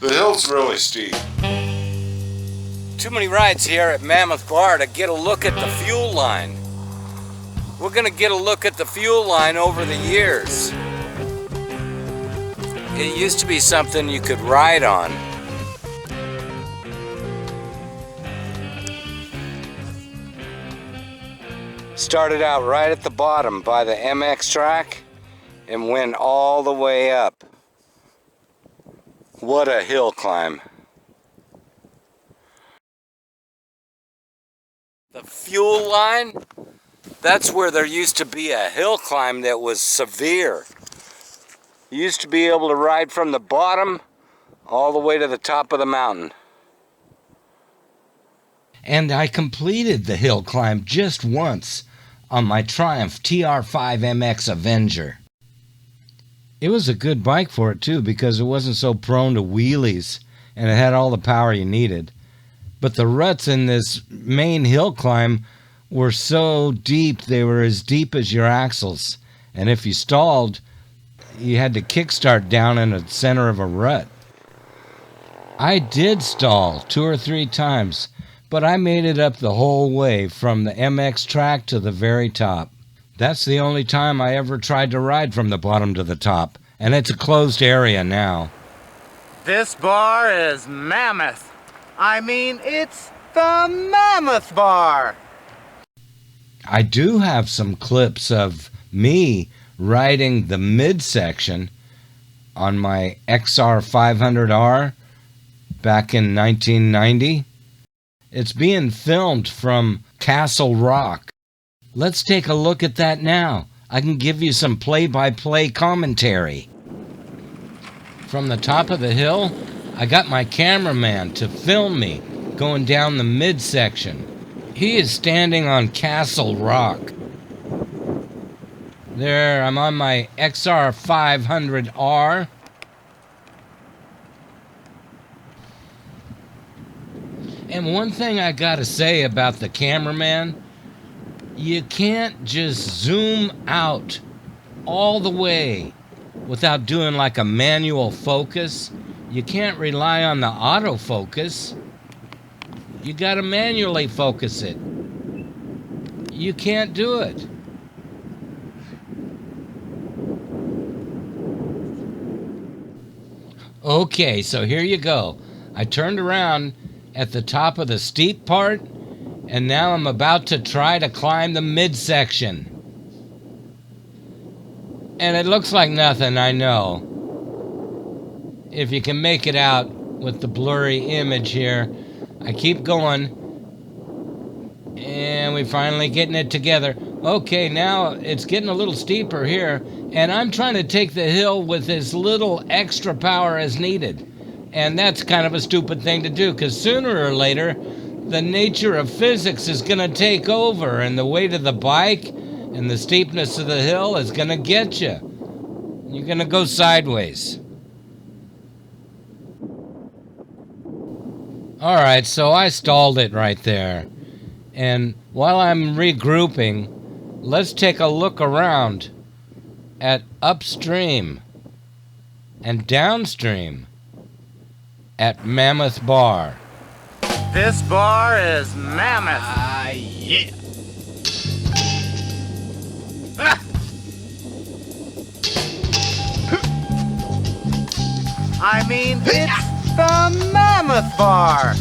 The hill's really steep. Too many rides here at Mammoth Bar to get a look at the fuel line. We're gonna get a look at the fuel line over the years. It used to be something you could ride on. Started out right at the bottom by the MX track and went all the way up. What a hill climb. The fuel line, that's where there used to be a hill climb that was severe. You used to be able to ride from the bottom all the way to the top of the mountain. And I completed the hill climb just once on my Triumph TR5 MX Avenger. It was a good bike for it too, because it wasn't so prone to wheelies and it had all the power you needed. But the ruts in this main hill climb were so deep, they were as deep as your axles. And if you stalled, you had to kickstart down in the center of a rut. I did stall 2 or 3 times, but I made it up the whole way from the MX track to the very top. That's the only time I ever tried to ride from the bottom to the top, and it's a closed area now. This bar is Mammoth. I mean, it's the Mammoth Bar. I do have some clips of me riding the midsection on my XR 500R back in 1990. It's being filmed from Castle Rock. Let's take a look at that now. I can give you some play-by-play commentary. From the top of the hill, I got my cameraman to film me going down the midsection. He is standing on Castle Rock. There, I'm on my XR 500R. And one thing I gotta say about the cameraman, you can't just zoom out all the way without doing like a manual focus. You can't rely on the autofocus. You gotta manually focus it. You can't do it. Okay, so here you go. I turned around at the top of the steep part, and now I'm about to try to climb the midsection. And it looks like nothing, I know. If you can make it out with the blurry image here. I keep going, and we're finally getting it together. Okay, now it's getting a little steeper here, and I'm trying to take the hill with as little extra power as needed. And that's kind of a stupid thing to do, because sooner or later, the nature of physics is going to take over, and the weight of the bike and the steepness of the hill is going to get you. You're going to go sideways. All right, so I stalled it right there. And while I'm regrouping, let's take a look around at upstream and downstream at Mammoth Bar. This bar is Mammoth. Yeah. I mean, it's the Mammoth Bar.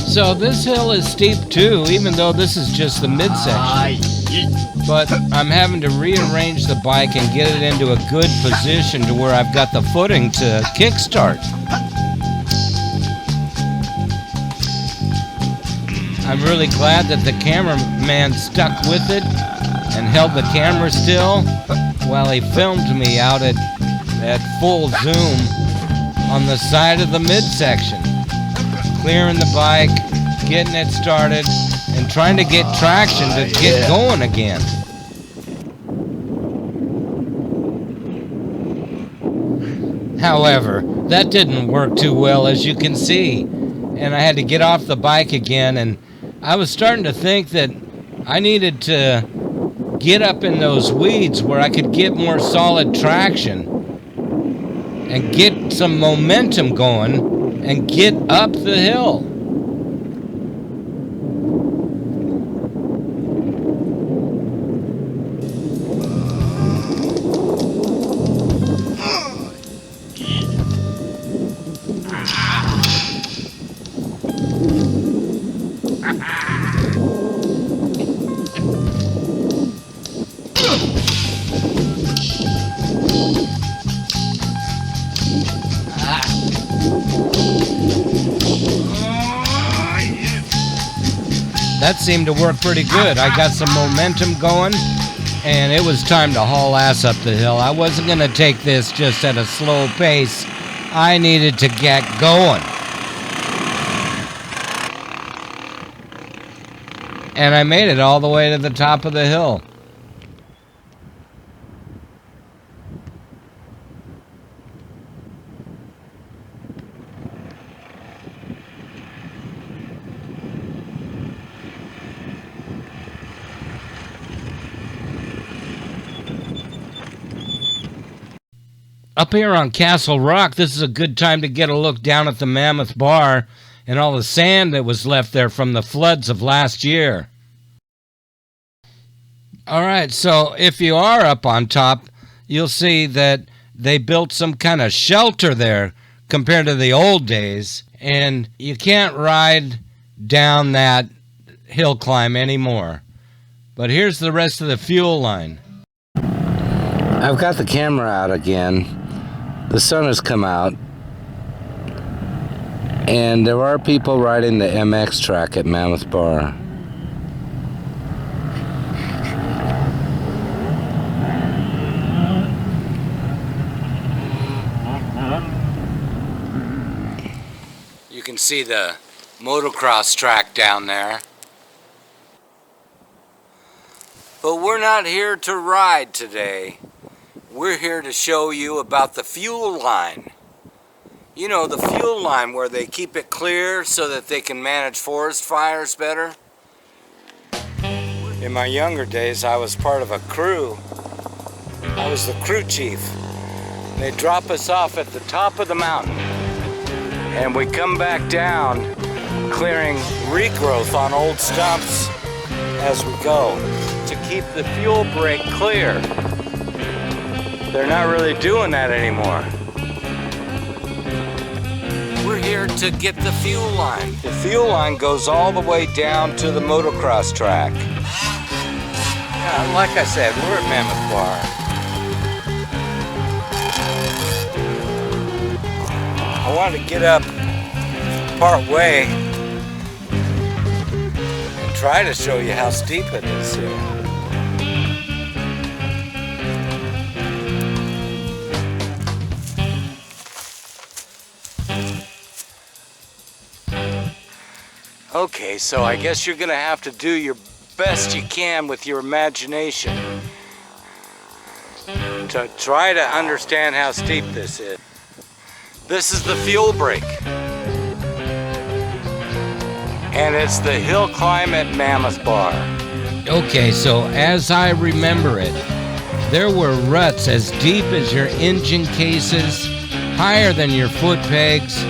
So this hill is steep too, even though this is just the midsection. But I'm having to rearrange the bike and get it into a good position to where I've got the footing to kickstart. I'm really glad that the cameraman stuck with it and held the camera still while he filmed me out at full zoom on the side of the midsection, clearing the bike, getting it started, and trying to get traction to get going again. However, that didn't work too well, as you can see, and I had to get off the bike again, and I was starting to think that I needed to get up in those weeds where I could get more solid traction. and get some momentum going and get up the hill. That seemed to work pretty good. I got some momentum going, and it was time to haul ass up the hill. I wasn't going to take this just at a slow pace. I needed to get going. And I made it all the way to the top of the hill. Up here on Castle Rock, this is a good time to get a look down at the Mammoth Bar and all the sand that was left there from the floods of last year. Alright, so if you are up on top, you'll see that they built some kind of shelter there compared to the old days, and you can't ride down that hill climb anymore. But here's the rest of the fuel line. I've got the camera out again. The sun has come out, and there are people riding the MX track at Mammoth Bar. You can see the motocross track down there. But we're not here to ride today. We're here to show you about the fuel line. You know, the fuel line where they keep it clear so that they can manage forest fires better. In my younger days, I was part of a crew. I was the crew chief. They drop us off at the top of the mountain, and we come back down clearing regrowth on old stumps as we go to keep the fuel break clear. They're not really doing that anymore. We're here to get the fuel line. The fuel line goes all the way down to the motocross track. Yeah, like I said, we're at Mammoth Bar. I wanted to get up part way and try to show you how steep it is here. Okay, so I guess you're gonna have to do your best you can with your imagination to try to understand how steep this is. This is the fuel break. And it's the hill climb at Mammoth Bar. Okay, so as I remember it, there were ruts as deep as your engine cases, higher than your foot pegs,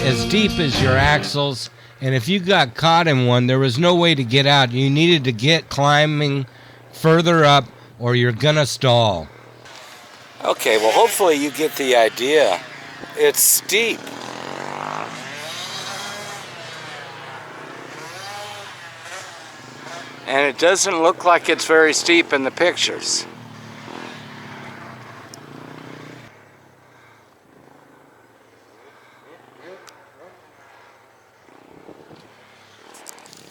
as deep as your axles. And if you got caught in one, there was no way to get out. You needed to get climbing further up or you're gonna stall. Okay, well hopefully you get the idea. It's steep. And it doesn't look like it's very steep in the pictures.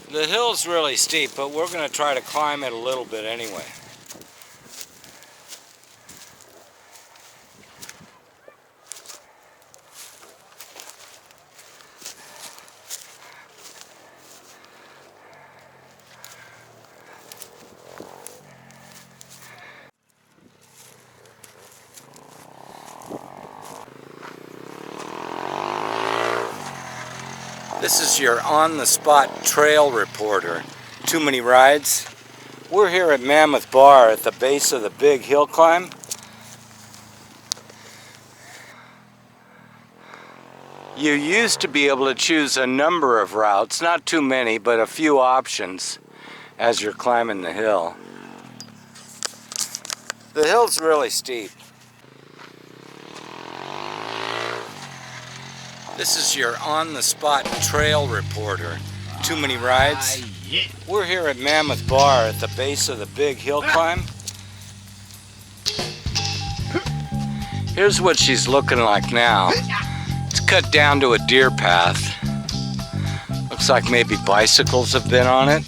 The hill's really steep, but we're going to try to climb it a little bit anyway. This is your on-the-spot trail reporter. Too many rides? We're here at Mammoth Bar at the base of the big hill climb. You used to be able to choose a number of routes, not too many, but a few options as you're climbing the hill. The hill's really steep. This is your on-the-spot trail reporter. Too many rides? We're here at Mammoth Bar at the base of the big hill climb. Here's what she's looking like now. It's cut down to a deer path. Looks like maybe bicycles have been on it.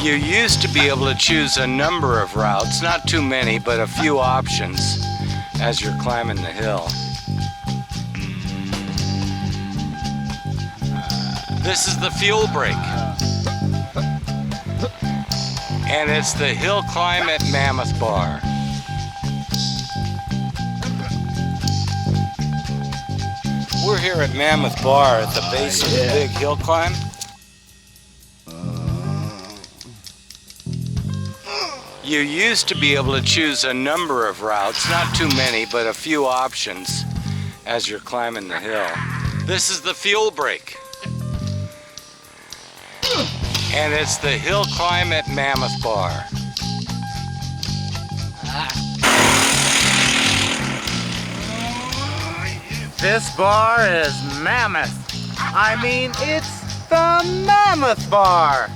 You used to be able to choose a number of routes, not too many, but a few options as you're climbing the hill. This is the fuel break. And it's the hill climb at Mammoth Bar. We're here at Mammoth Bar at the base of the big hill climb. You used to be able to choose a number of routes, not too many, but a few options as you're climbing the hill. This is the fuel break. And it's the hill climb at Mammoth Bar. This bar is mammoth. I mean, it's the Mammoth Bar.